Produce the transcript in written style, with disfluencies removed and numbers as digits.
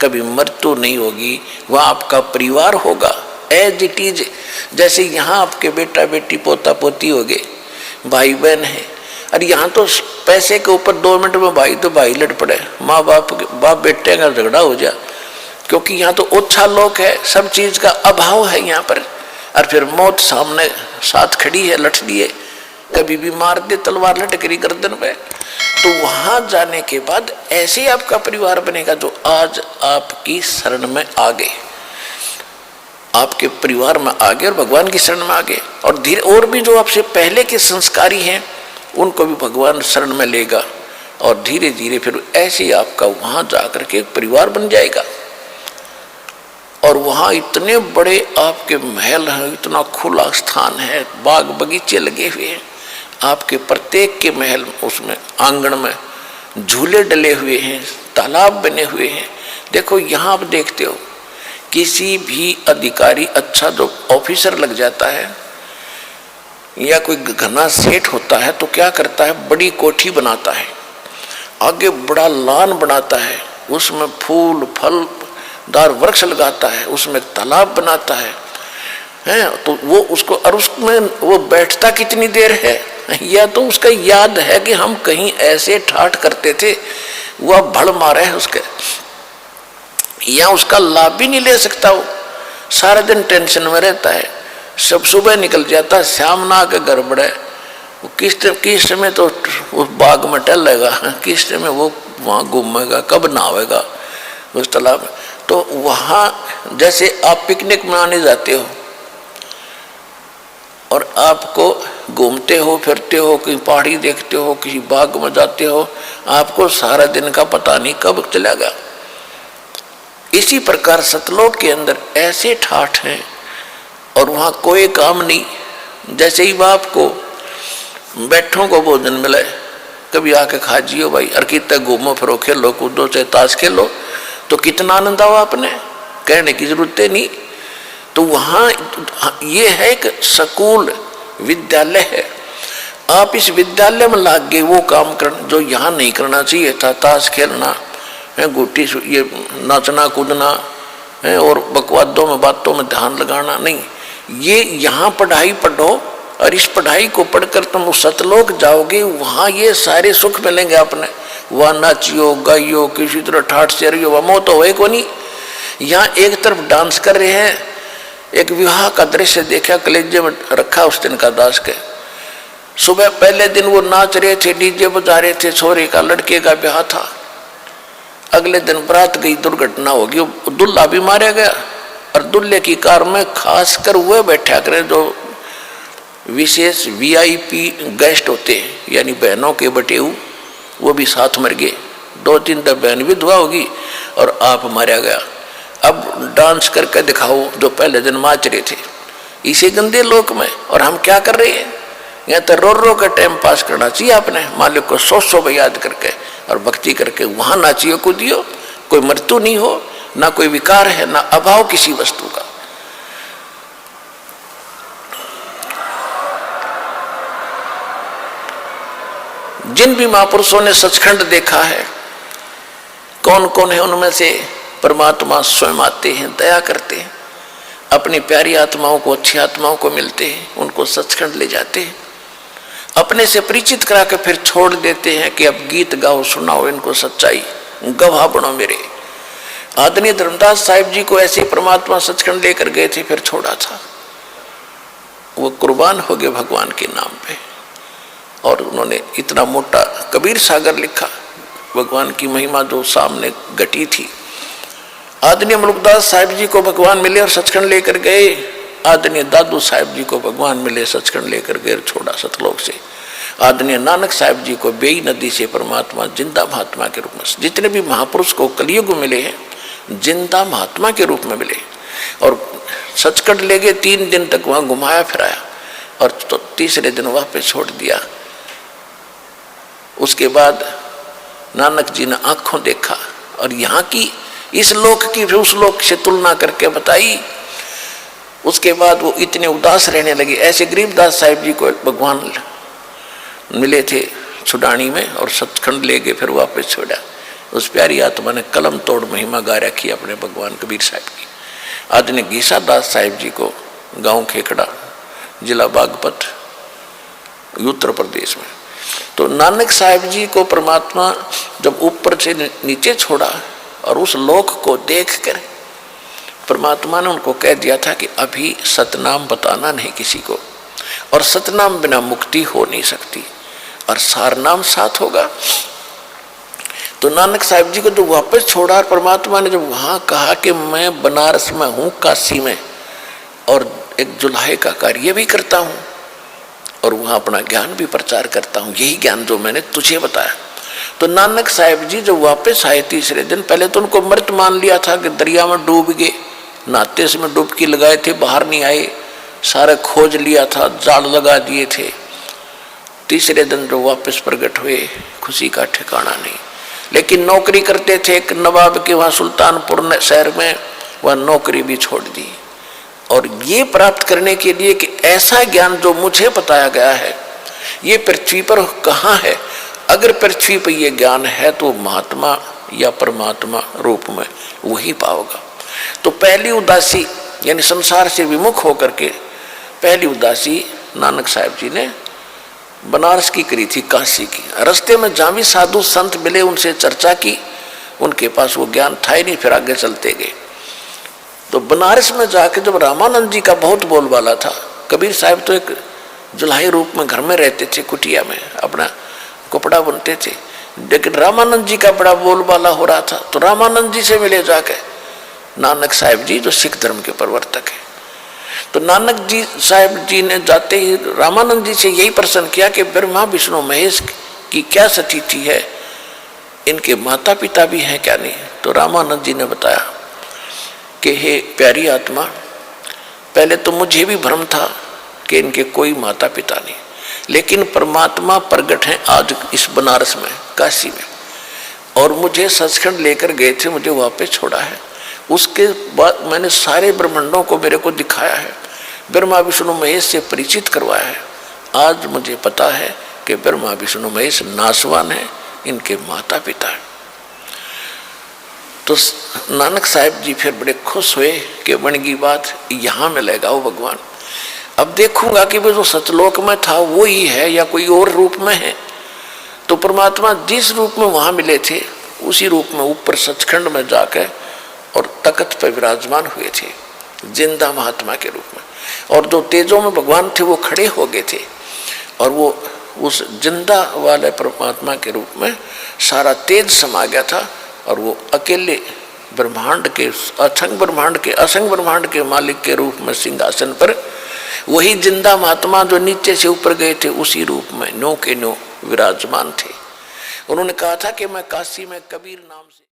कभी मृत्यु नहीं होगी, वह आपका परिवार होगा एज इट इज। जैसे यहाँ आपके बेटा बेटी पोता पोती हो गए, भाई बहन है, और यहाँ तो पैसे के ऊपर 2 मिनट में भाई तो भाई लड़ पड़े, माँ बाप बेटे का झगड़ा हो जाए, क्योंकि यहाँ तो ओछा लोग है, सब चीज का अभाव है यहाँ पर। और फिर मौत सामने साथ खड़ी है, लठ लिए, कभी भी मार दे तलवार लटकरी गर्दन पे। तो वहां जाने के बाद ऐसे आपका परिवार बनेगा जो आज आपकी शरण में आ गए, आपके परिवार में आ गए और भगवान की शरण में आ गए। और धीरे और भी जो आपसे पहले के संस्कारी हैं उनको भी भगवान शरण में लेगा, और धीरे धीरे फिर ऐसे आपका वहां जाकर के एक परिवार बन जाएगा। और वहां इतने बड़े आपके महल हैं, इतना खुला स्थान है, बाग बगीचे लगे हुए हैं, आपके प्रत्येक के महल उसमें आंगन में झूले डले हुए हैं, तालाब बने हुए हैं। देखो यहाँ आप देखते हो किसी भी अधिकारी अच्छा जो ऑफिसर लग जाता है या कोई घना सेठ होता है तो क्या करता है, बड़ी कोठी बनाता है, आगे बड़ा लान बनाता है, उसमें फूल फल दार वृक्ष लगाता है, उसमें तालाब बनाता है, तो वो उसको, और उसमें वो बैठता कितनी देर है, या तो उसका याद है कि हम कहीं ऐसे ठाठ करते थे, वह भड़ मारे है उसके, या उसका लाभ भी नहीं ले सकता, वो सारा दिन टेंशन में रहता है, सब सुबह निकल जाता, शाम ना आके घर बढ़े, वो किस समय तो उस बाग में टहलेगा, किस समय वो वहाँ घूमेगा, कब नहावेगा उस तालाब में। तो वहाँ जैसे आप पिकनिक मनाने जाते हो और आपको घूमते हो फिरते हो, कहीं पहाड़ी देखते हो, किसी बाग में जाते हो, आपको सारा दिन का पता नहीं कब चला गया। इसी प्रकार सतलोक के अंदर ऐसे ठाठ हैं और वहाँ कोई काम नहीं, जैसे ही बाप को बैठों को भोजन मिले, कभी आके खा जियो भाई, और कितना घूमो फिरो, खेलो कूदो, चाहे ताश खेलो, तो कितना आनंद आओ, आपने कहने की जरूरत नहीं। तो वहाँ ये है एक स्कूल विद्यालय है, आप इस विद्यालय में लाग गए वो काम करना जो यहाँ नहीं करना चाहिए था, ताश खेलना है, गुट्टी ये नाचना कूदना है, और बकवादों में बातों में ध्यान लगाना नहीं। ये यहाँ पढ़ाई पढ़ो, और इस पढ़ाई को पढ़कर तुम सतलोक जाओगे, वहाँ ये सारे सुख मिलेंगे आपने। वह नाचियो गाइयो, किसी तरह ठाठ से रहियो, वह मौत तो है को नहीं। यहाँ एक तरफ डांस कर रहे हैं, एक विवाह का दृश्य देखा, कलेजे में रखा उस दिन का दास के। सुबह पहले दिन वो नाच रहे थे, डीजे बजा रहे थे, छोरे का लड़के का ब्याह था। अगले दिन बारात गई, दुर्घटना होगी, दुल्हा भी मारा गया, और दुल्हे की कार में खासकर वह बैठा करे जो विशेष वीआईपी गेस्ट होते हैं, यानी बहनों के बटेऊ, वो भी साथ मर गए। 2-3 बहन विधवा होगी और आप मारा गया। अब डांस करके दिखाओ जो पहले दिन नाच रहे थे, इसी गंदे लोक में। और हम क्या कर रहे हैं, यहाँ तो रो का टाइम पास करना चाहिए आपने, मालिक को 100 याद करके और भक्ति करके वहाँ नाचियो कूदियो, कोई मृत्यु नहीं हो, ना कोई विकार है, ना अभाव किसी वस्तु का। जिन भी महापुरुषों ने सचखंड देखा है, कौन कौन है उनमें से परमात्मा स्वयं आते हैं, दया करते हैं, अपनी प्यारी आत्माओं को, अच्छी आत्माओं को मिलते हैं, उनको सचखंड ले जाते हैं, अपने से परिचित करा के फिर छोड़ देते हैं कि अब गीत गाओ, सुनाओ इनको सच्चाई, गवाह बनो मेरे। आदरणीय धर्मदास साहिब जी को ऐसे परमात्मा सचखंड लेकर गए थे, फिर छोड़ा था, वो कुर्बान हो गए भगवान के नाम पे। और उन्होंने इतना मोटा कबीर सागर लिखा, भगवान की महिमा जो सामने घटी थी। आदरणीय मुल्कदास साहिब जी को भगवान मिले और सचखंड लेकर गए, आदरणीय दादू साहिब जी को भगवान मिले, सचखंड लेकर गए, छोड़ा सतलोक से। आदरणीय नानक साहिब जी को बेई नदी से परमात्मा जिंदा महात्मा के रूप में, जितने भी महापुरुष को कलयुग में मिले हैं जिंदा महात्मा के रूप में मिले, और सचखंड ले गए। 3 दिन तक वहाँ घुमाया फिराया, और तो तीसरे दिन वापस छोड़ दिया। उसके बाद नानक जी ने आंखों देखा, और यहाँ की इस लोक की फिर उस लोक से तुलना करके बताई। उसके बाद वो इतने उदास रहने लगे। ऐसे गरीबदास साहिब जी को भगवान मिले थे छुडानी में, और सचखंड ले गए, फिर वापस छोड़ा। उस प्यारी आत्मा ने कलम तोड़ महिमा गा रखी अपने भगवान कबीर साहब की। आज ने गीसा दास साहिब जी को गांव खेखड़ा, जिला बागपत, उत्तर प्रदेश में, तो नानक साहिब जी को परमात्मा जब ऊपर से नीचे छोड़ा और उस लोक को देखकर परमात्मा ने उनको कह दिया था कि अभी सतनाम बताना नहीं किसी को, और सतनाम बिना मुक्ति हो नहीं सकती, और सारनाम साथ होगा। तो नानक साहिब जी को जब वापस छोड़ा और परमात्मा ने जब वहाँ कहा कि मैं बनारस में हूँ, काशी में, और एक जुल्हे का कार्य भी करता हूँ और वहाँ अपना ज्ञान भी प्रचार करता हूँ, यही ज्ञान जो मैंने तुझे बताया। तो नानक साहिब जी जब वापस आए तीसरे दिन, पहले तो उनको मृत मान लिया था कि दरिया में डूब गए, नाते में डुबकी लगाए थे, बाहर नहीं आए, सारे खोज लिया था, जाल लगा दिए थे। तीसरे दिन जो वापस प्रकट हुए, खुशी का ठिकाना नहीं। लेकिन नौकरी करते थे एक नवाब के वहाँ सुल्तानपुर शहर में, वह नौकरी भी छोड़ दी, और ये प्राप्त करने के लिए कि ऐसा ज्ञान जो मुझे बताया गया है ये पृथ्वी पर कहाँ है। अगर पृथ्वी पर ये ज्ञान है तो महात्मा या परमात्मा रूप में वही पाओगा। तो पहली उदासी यानी संसार से विमुख होकर के पहली उदासी नानक साहिब जी ने बनारस की करी थी, काशी की। रास्ते में जहाँ भी साधु संत मिले उनसे चर्चा की, उनके पास वो ज्ञान था ही नहीं, फिर आगे चलते गए। तो बनारस में जाके जब रामानंद जी का बहुत बोलबाला था, कबीर साहब तो एक जुल्हे रूप में घर में रहते थे, कुटिया में अपना कपड़ा बुनते थे, लेकिन रामानंद जी का बड़ा बोलबाला हो रहा था। तो रामानंद जी से मिले जाके नानक साहिब जी जो सिख धर्म के प्रवर्तक है। तो नानक जी साहिब जी ने जाते ही रामानंद जी से यही प्रश्न किया कि ब्रह्मा विष्णु महेश की क्या स्थिति है, इनके माता पिता भी हैं क्या नहीं। तो रामानंद जी ने बताया कि हे प्यारी आत्मा, पहले तो मुझे भी भ्रम था कि इनके कोई माता पिता नहीं, लेकिन परमात्मा प्रकट हैं आज इस बनारस में, काशी में, और मुझे सचखंड लेकर गए थे, मुझे वापस छोड़ा है। उसके बाद मैंने सारे ब्रह्मांडों को मेरे को दिखाया है, ब्रह्मा विष्णु महेश से परिचित करवाया है। आज मुझे पता है कि ब्रह्मा विष्णु महेश नासवान है, इनके माता पिता है। तो नानक साहिब जी फिर बड़े खुश हुए कि बनगी बात, यहाँ मिलेगा वो भगवान। अब देखूंगा कि वो जो सतलोक में था वो ही है या कोई और रूप में है। तो परमात्मा जिस रूप में वहाँ मिले थे उसी रूप में ऊपर सचखंड में जाकर और तख्त पर विराजमान हुए थे, जिंदा महात्मा के रूप में। और जो तेजों में भगवान थे वो खड़े हो गए थे, और वो उस जिंदा वाले परमात्मा के रूप में सारा तेज समा गया था, और वो अकेले ब्रह्मांड के असंग ब्रह्मांड के मालिक के रूप में सिंहासन पर वही जिंदा महात्मा जो नीचे से ऊपर गए थे उसी रूप में नो के नो विराजमान थे। उन्होंने कहा था कि मैं काशी में कबीर नाम से